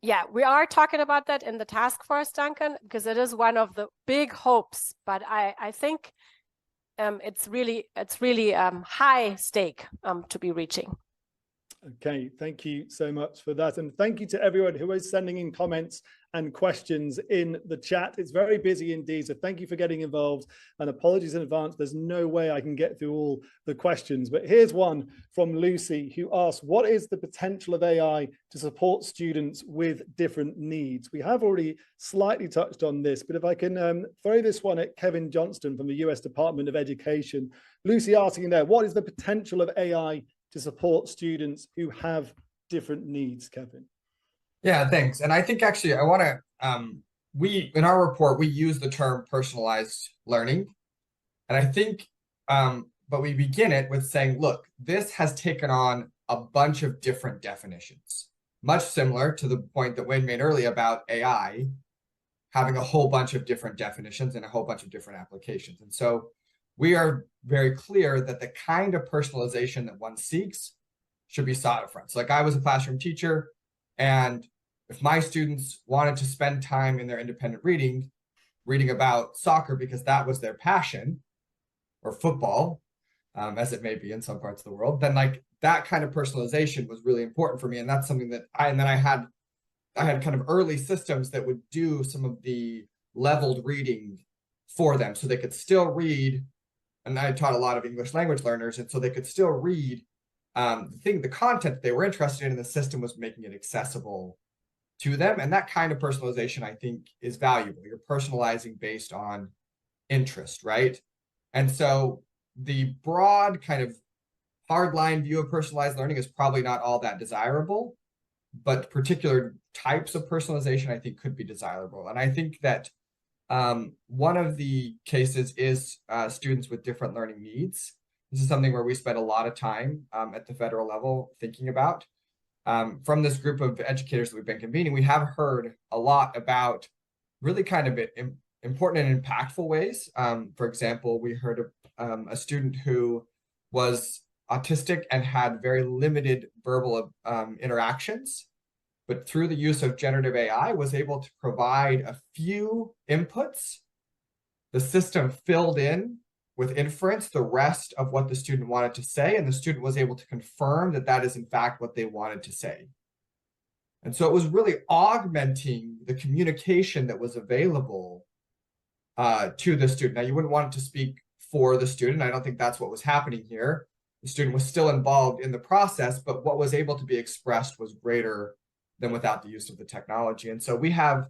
yeah, we are talking about that in the task force, Duncan, because it is one of the big hopes, but I think it's really high stake to be reaching. Okay, thank you so much for that. And thank you to everyone who is sending in comments and questions in the chat. It's very busy indeed, so thank you for getting involved, and apologies in advance. There's no way I can get through all the questions, but here's one from Lucy, who asks, what is the potential of AI to support students with different needs? We have already slightly touched on this, but if I can throw this one at Kevin Johnston from the US Department of Education. Lucy asking there, what is the potential of AI to support students who have different needs, Kevin? Yeah, thanks. And I think actually I want to, we, in our report, we use the term personalized learning. And I think, but we begin it with saying, look, this has taken on a bunch of different definitions, much similar to the point that Wayne made earlier about AI having a whole bunch of different definitions and a whole bunch of different applications. And so we are very clear that the kind of personalization that one seeks should be sought upfront. So like I was a classroom teacher, and if my students wanted to spend time in their independent reading about soccer because that was their passion, or football, as it may be in some parts of the world, then like that kind of personalization was really important for me. And that's something that I had kind of early systems that would do some of the leveled reading for them so they could still read. And I taught a lot of English language learners, and so they could still read the content they were interested in the system was making it accessible to them. And that kind of personalization, I think, is valuable. You're personalizing based on interest, right? And so the broad kind of hardline view of personalized learning is probably not all that desirable, but particular types of personalization, I think, could be desirable. And I think that one of the cases is students with different learning needs. This is something where we spend a lot of time at the federal level thinking about. From this group of educators that we've been convening, we have heard a lot about really kind of important and impactful ways. For example, we heard of a student who was autistic and had very limited verbal interactions, but through the use of generative AI was able to provide a few inputs. The system filled in with inference the rest of what the student wanted to say, and the student was able to confirm that that is in fact what they wanted to say. And so it was really augmenting the communication that was available to the student. Now, you wouldn't want it to speak for the student. I don't think that's what was happening here. The student was still involved in the process, but what was able to be expressed was greater than without the use of the technology. And so we have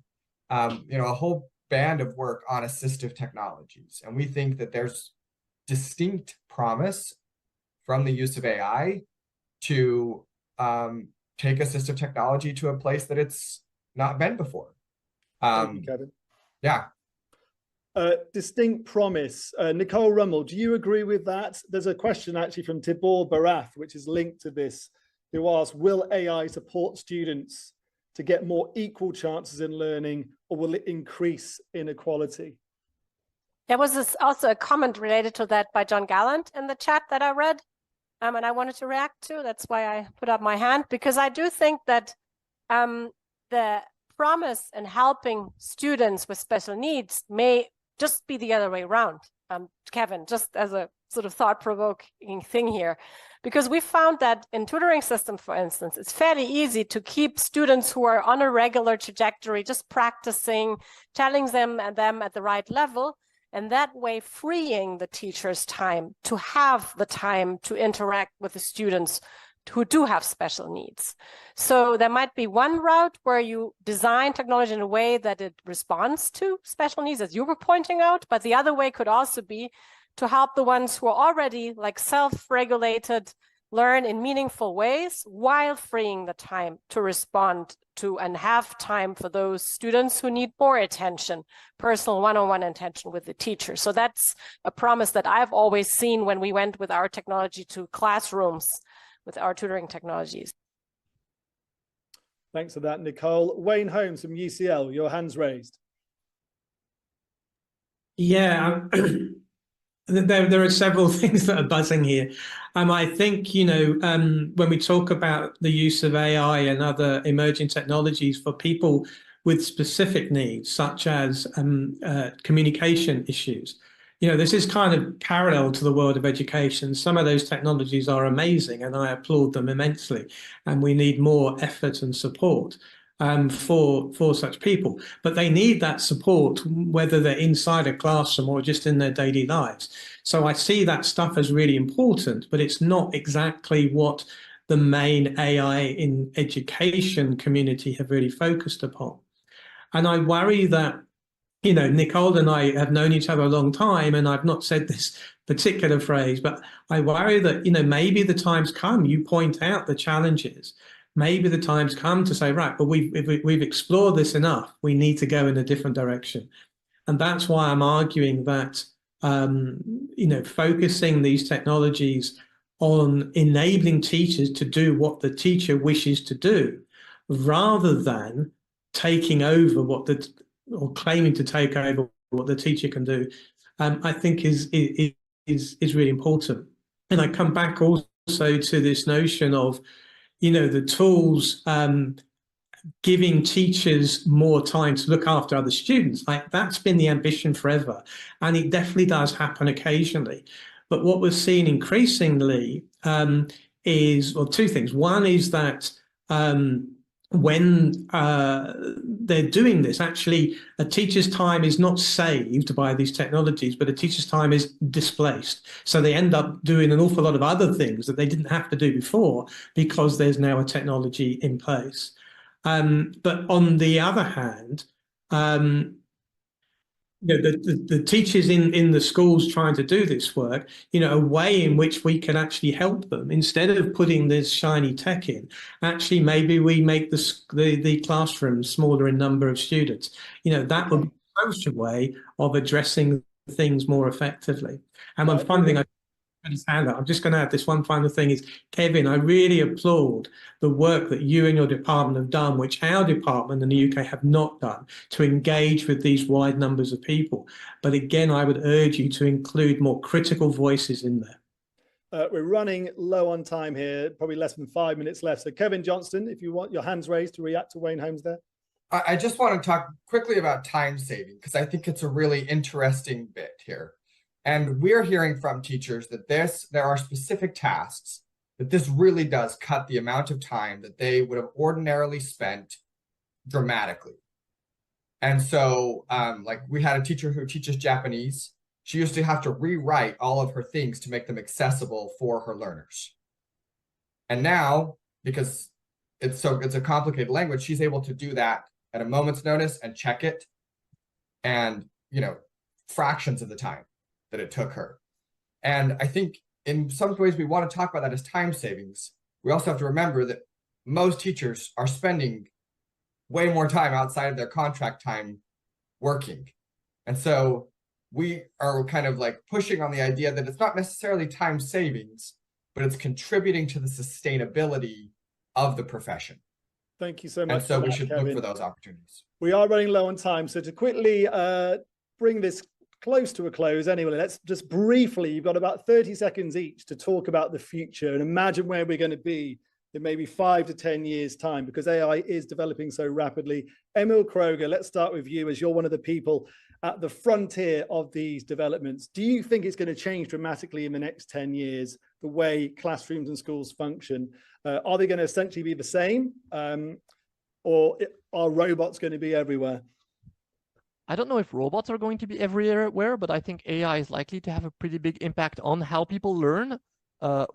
a whole band of work on assistive technologies. And we think that there's distinct promise from the use of AI to take assistive technology to a place that it's not been before. Thank you, Kevin. Yeah. Distinct promise. Nicole Rummel, do you agree with that? There's a question actually from Tibor Barath, which is linked to this, who asks, will AI support students to get more equal chances in learning, or will it increase inequality? There was also a comment related to that by John Gallant in the chat that I read, and I wanted to react to. That's why I put up my hand, because I do think that the promise in helping students with special needs may just be the other way around. Kevin, just as a sort of thought-provoking thing here, because we found that in tutoring systems, for instance, it's fairly easy to keep students who are on a regular trajectory just practicing, challenging them at the right level, and that way freeing the teacher's time to have the time to interact with the students who do have special needs. So there might be one route where you design technology in a way that it responds to special needs, as you were pointing out, but the other way could also be to help the ones who are already like self-regulated learn in meaningful ways while freeing the time to respond to and have time for those students who need more attention, personal one-on-one attention with the teacher. So that's a promise that I've always seen when we went with our technology to classrooms with our tutoring technologies. Thanks for that, Nicole. Wayne Holmes from UCL, your hand's raised. Yeah, there are several things that are buzzing here. I think, when we talk about the use of AI and other emerging technologies for people with specific needs, such as communication issues, this is kind of parallel to the world of education. Some of those technologies are amazing, and I applaud them immensely. And we need more effort and support for such people. But they need that support, whether they're inside a classroom or just in their daily lives. So I see that stuff as really important, but it's not exactly what the main AI in education community have really focused upon. And I worry that Nicole and I have known each other a long time, and I've not said this particular phrase, but I worry that, maybe the time's come, you point out the challenges, maybe the time's come to say, right, but we've explored this enough, we need to go in a different direction. And that's why I'm arguing that, focusing these technologies on enabling teachers to do what the teacher wishes to do, rather than taking over or claiming to take over what the teacher can do, I think is really important. And I come back also to this notion of, the tools giving teachers more time to look after other students. Like, that's been the ambition forever, and it definitely does happen occasionally. But what we're seeing increasingly is, well, two things. One is that when they're doing this, actually a teacher's time is not saved by these technologies, but a teacher's time is displaced. So they end up doing an awful lot of other things that they didn't have to do before because there's now a technology in place. But on the other hand, the teachers in the schools trying to do this work, a way in which we can actually help them, instead of putting this shiny tech in, actually maybe we make the classroom smaller in number of students. That would be a social way of addressing things more effectively. And one final thing I'm just going to add this one final thing is, Kevin, I really applaud the work that you and your department have done, which our department in the UK have not done, to engage with these wide numbers of people. But again, I would urge you to include more critical voices in there. We're running low on time here, probably less than 5 minutes left. So Kevin Johnston, if you want your hands raised to react to Wayne Holmes there. I just want to talk quickly about time saving, because I think it's a really interesting bit here. And we're hearing from teachers that there are specific tasks that this really does cut the amount of time that they would have ordinarily spent dramatically. And so, like, we had a teacher who teaches Japanese. She used to have to rewrite all of her things to make them accessible for her learners. And now, because it's a complicated language, she's able to do that at a moment's notice and check it, and fractions of the time that it took her. And I think in some ways we want to talk about that as time savings. We also have to remember that most teachers are spending way more time outside of their contract time working. And so we are kind of like pushing on the idea that it's not necessarily time savings, but it's contributing to the sustainability of the profession. Thank you so much. And so we should look for those opportunities. We are running low on time. So to quickly bring this close to a close anyway, let's just briefly, you've got about 30 seconds each to talk about the future and imagine where we're going to be in maybe 5 to 10 years time, because AI is developing so rapidly. Emil Kroger, let's start with you, as you're one of the people at the frontier of these developments. Do you think it's going to change dramatically in the next 10 years, the way classrooms and schools function? Are they going to essentially be the same, or are robots going to be everywhere? I don't know if robots are going to be everywhere, but I think AI is likely to have a pretty big impact on how people learn.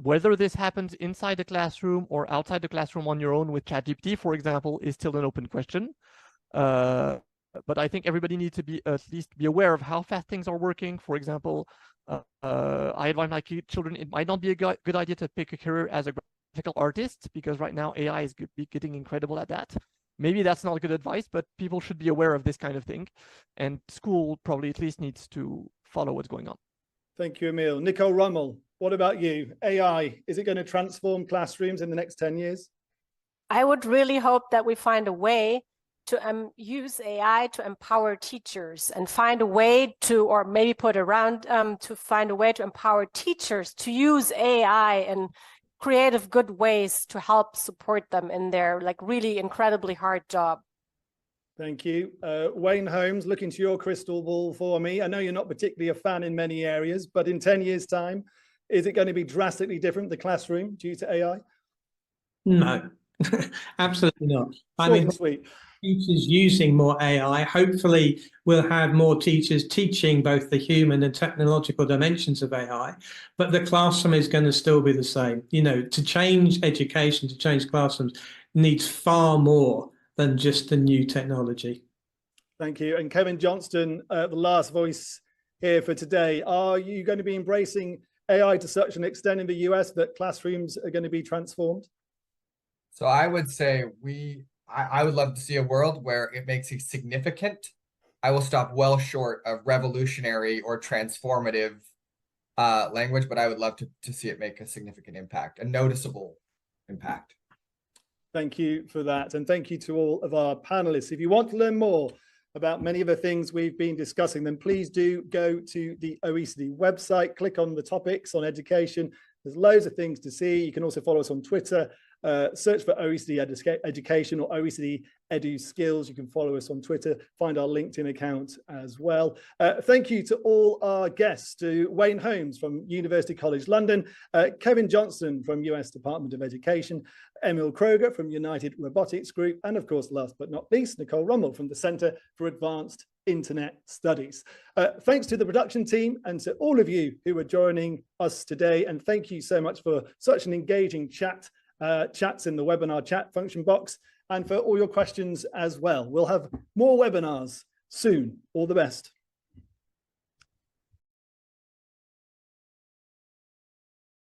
Whether this happens inside the classroom or outside the classroom on your own with ChatGPT, for example, is still an open question. But I think everybody needs to at least be aware of how fast things are working. For example, I advise my children, it might not be a good idea to pick a career as a graphical artist, because right now AI is getting incredible at that. Maybe that's not good advice, but people should be aware of this kind of thing. And school probably at least needs to follow what's going on. Thank you, Emil. Nicole Rummel, what about you? AI, is it going to transform classrooms in the next 10 years? I would really hope that we find a way to use AI to empower teachers, and find a way to, or maybe put around to find a way to empower teachers to use AI in creative, good ways to help support them in their really incredibly hard job. Thank you. Wayne Holmes, look into your crystal ball for me. I know you're not particularly a fan in many areas, but in 10 years' time, is it going to be drastically different, the classroom, due to AI? No, absolutely not. I mean, sweet. Teachers using more AI, hopefully we'll have more teachers teaching both the human and technological dimensions of AI, but the classroom is going to still be the same. To change education, to change classrooms, needs far more than just the new technology. Thank you. And Kevin Johnston, the last voice here for today. Are you going to be embracing AI to such an extent in the US that classrooms are going to be transformed? So I would say I would love to see a world where it makes it significant. I will stop well short of revolutionary or transformative language, but I would love to see it make a significant impact, a noticeable impact. Thank you for that. And thank you to all of our panelists. If you want to learn more about many of the things we've been discussing, then please do go to the OECD website, click on the topics on education. There's loads of things to see. You can also follow us on Twitter. Search for OECD Education or OECD Edu Skills. You can follow us on Twitter, find our LinkedIn account as well. Thank you to all our guests, to Wayne Holmes from University College London, Kevin Johnson from US Department of Education, Emil Kroger from United Robotics Group, and of course, last but not least, Nicole Rummel from the Centre for Advanced Internet Studies. Thanks to the production team and to all of you who are joining us today. And thank you so much for such an engaging chats in the webinar chat function box, and for all your questions as well. We'll have more webinars soon. All the best.